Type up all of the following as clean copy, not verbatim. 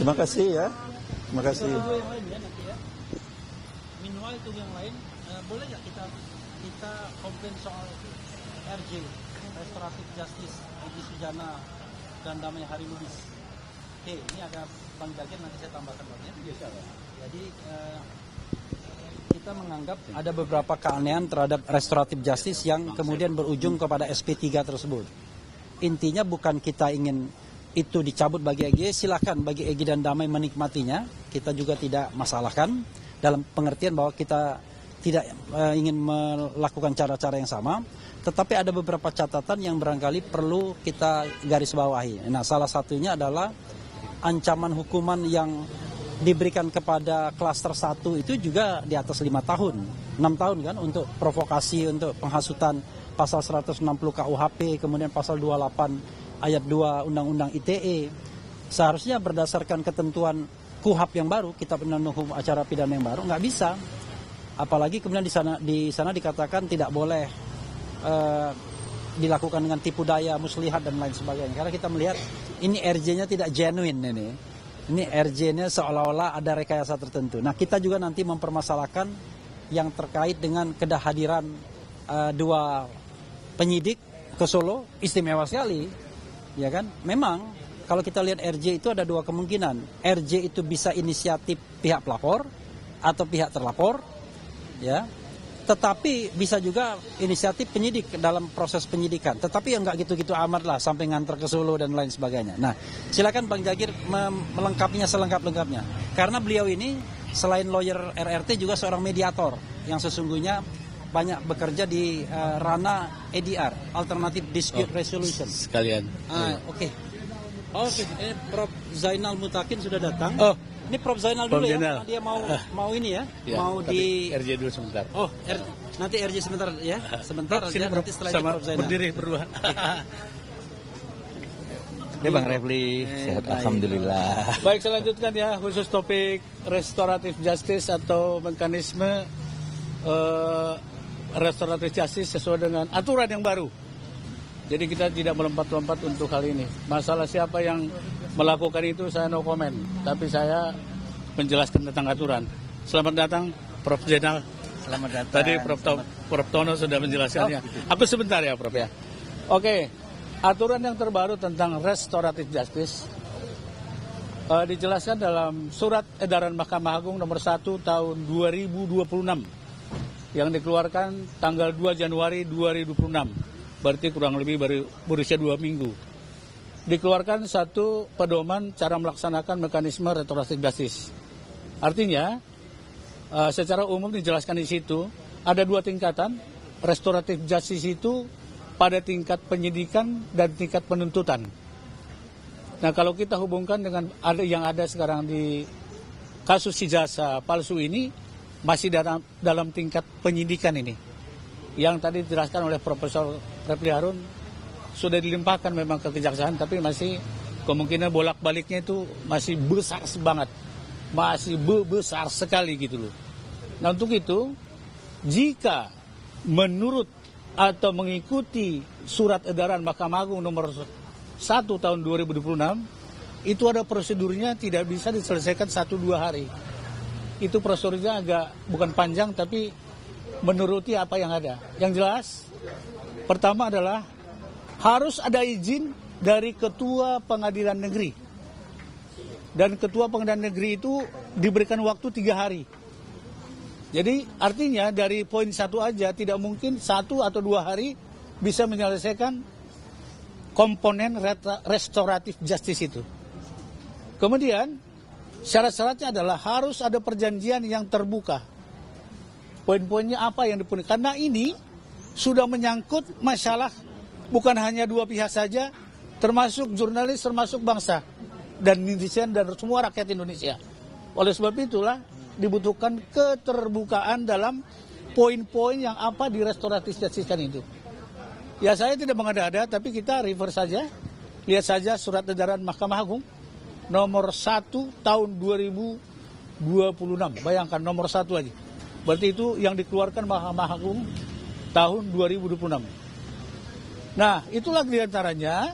Terima kasih ya. Terima kasih. Tunggu yang lain ya nanti ya. Meanwhile tunggu yang lain, boleh nggak kita komplain soal RJ, Restoratif Justice, Egy Sujana dan Damai Hari Lubis. Oke, ini ada Bang Jagir, nanti saya tambahkan Bang ya. Jadi kita menganggap ada beberapa keanehan terhadap Restoratif Justice yang kemudian berujung kepada SP3 tersebut. Intinya bukan kita ingin itu dicabut bagi Egy, silakan bagi Egy dan Damai menikmatinya. Kita juga tidak masalahkan dalam pengertian bahwa kita tidak ingin melakukan cara-cara yang sama. Tetapi ada beberapa catatan yang barangkali perlu kita garis bawahi. Nah, salah satunya adalah ancaman hukuman yang diberikan kepada klaster 1 itu juga di atas 5 tahun. 6 tahun kan untuk provokasi, untuk penghasutan pasal 160 KUHP, kemudian pasal 28 ayat 2 Undang-Undang ITE. Seharusnya berdasarkan ketentuan KUHP yang baru, Kitab Undang-Undang Hukum Acara Pidana yang baru, nggak bisa. Apalagi kemudian di sana dikatakan tidak boleh dilakukan dengan tipu daya, muslihat dan lain sebagainya. Karena kita melihat ini RJ-nya tidak genuine ini. Ini RJ-nya seolah-olah ada rekayasa tertentu. Nah, kita juga nanti mempermasalahkan yang terkait dengan kehadiran dua penyidik ke Solo, istimewa sekali. Ya kan? Memang kalau kita lihat RJ itu ada dua kemungkinan. RJ itu bisa inisiatif pihak pelapor atau pihak terlapor, ya. Tetapi bisa juga inisiatif penyidik dalam proses penyidikan. Tetapi yang nggak gitu-gitu amat lah sampai nganter ke Solo dan lain sebagainya. Nah, silakan Bang Jagir melengkapinya selengkap-lengkapnya. Karena beliau ini selain lawyer RRT juga seorang mediator yang sesungguhnya banyak bekerja di ranah ADR, Alternative Dispute Resolution. Sekalian. Oke. Prof Zainal Mutakin sudah datang. Ini Prof Zainal Prof dulu Zainal. ya, dia mau ini ya, mau tapi di RJ dulu sebentar. nanti RJ sebentar ya, sebentar Sini, aja, nanti setelah itu sama Prof Zainal. berdiri berdua. Ini Bang Refli, sehat alhamdulillah. Baik, saya lanjutkan ya, khusus topik restoratif justice atau mekanisme restoratif justice sesuai dengan aturan yang baru. Jadi kita tidak melompat-lompat untuk hal ini. Masalah siapa yang melakukan itu saya no comment, tapi saya menjelaskan tentang aturan. Selamat datang Prof Zainal. Selamat datang. Tadi Prof Tono sudah menjelaskannya. Aku sebentar ya Prof ya. Oke, aturan yang terbaru tentang restoratif justice dijelaskan dalam Surat Edaran Mahkamah Agung nomor 1 tahun 2026 yang dikeluarkan tanggal 2 Januari 2026. Berarti kurang lebih berusia 2 minggu. Dikeluarkan satu pedoman cara melaksanakan mekanisme restoratif justice. Artinya, secara umum dijelaskan di situ, ada 2 tingkatan. Restoratif justice itu pada tingkat penyidikan dan tingkat penuntutan. Nah, kalau kita hubungkan dengan yang ada sekarang di kasus ijazah palsu ini, masih dalam tingkat penyidikan ini. Yang tadi dijelaskan oleh Profesor Refli Harun sudah dilimpahkan memang ke kejaksaan, tapi masih kemungkinan bolak-baliknya itu masih besar banget, masih besar sekali gitu loh. Nah, untuk itu, jika menurut atau mengikuti Surat Edaran Mahkamah Agung nomor 1 tahun 2026, itu ada prosedurnya, tidak bisa diselesaikan 1-2 hari. Itu prosedurnya agak bukan panjang, tapi menuruti apa yang ada. Yang jelas, pertama adalah harus ada izin dari Ketua Pengadilan Negeri. Dan Ketua Pengadilan Negeri itu diberikan waktu 3 hari. Jadi artinya dari poin 1 aja tidak mungkin 1 atau 2 hari bisa menyelesaikan komponen restoratif justice itu. Kemudian syarat-syaratnya adalah harus ada perjanjian yang terbuka. Poin-poinnya apa yang dipenuhi? Karena ini sudah menyangkut masalah bukan hanya 2 pihak saja, termasuk jurnalis, termasuk bangsa dan netizen dan semua rakyat Indonesia. Oleh sebab itulah dibutuhkan keterbukaan dalam poin-poin yang apa di restoratif justice itu. Ya, saya tidak mengada-ada, tapi kita refer saja, lihat saja Surat Edaran Mahkamah Agung nomor 1 tahun 2026. Bayangkan nomor 1 aja. Berarti itu yang dikeluarkan Mahkamah Agung tahun 2026. Nah, itulah diantaranya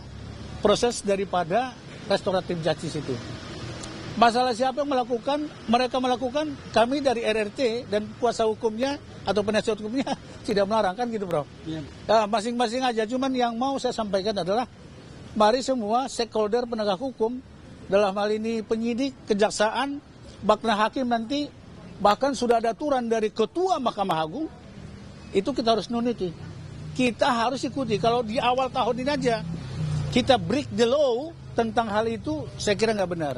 proses daripada restoratif justice itu. Masalah siapa yang melakukan, mereka melakukan, kami dari RRT dan kuasa hukumnya atau penasihat hukumnya tidak melarang, kan gitu bro. Nah, masing-masing aja, cuman yang mau saya sampaikan adalah mari semua stakeholder penegak hukum, dalam hal ini penyidik, kejaksaan, bahkan hakim nanti, bahkan sudah ada aturan dari Ketua Mahkamah Agung, itu kita harus nuniti. Kita harus ikuti. Kalau di awal tahun ini aja kita break the law tentang hal itu, saya kira nggak benar.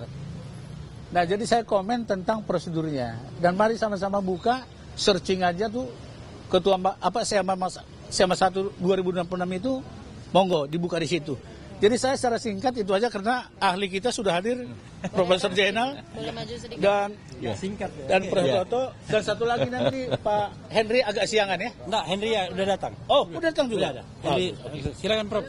Nah, jadi saya komen tentang prosedurnya. Dan mari sama-sama buka, searching aja tuh Ketua SMA 1 2066 itu, monggo dibuka di situ. Jadi saya secara singkat itu aja karena ahli kita sudah hadir, Profesor Jainal dan Prof. Toto, dan satu lagi nanti Pak Henry agak siangan ya. Enggak, Henry ya udah datang. Oh, udah datang juga. Henry, silakan Prof.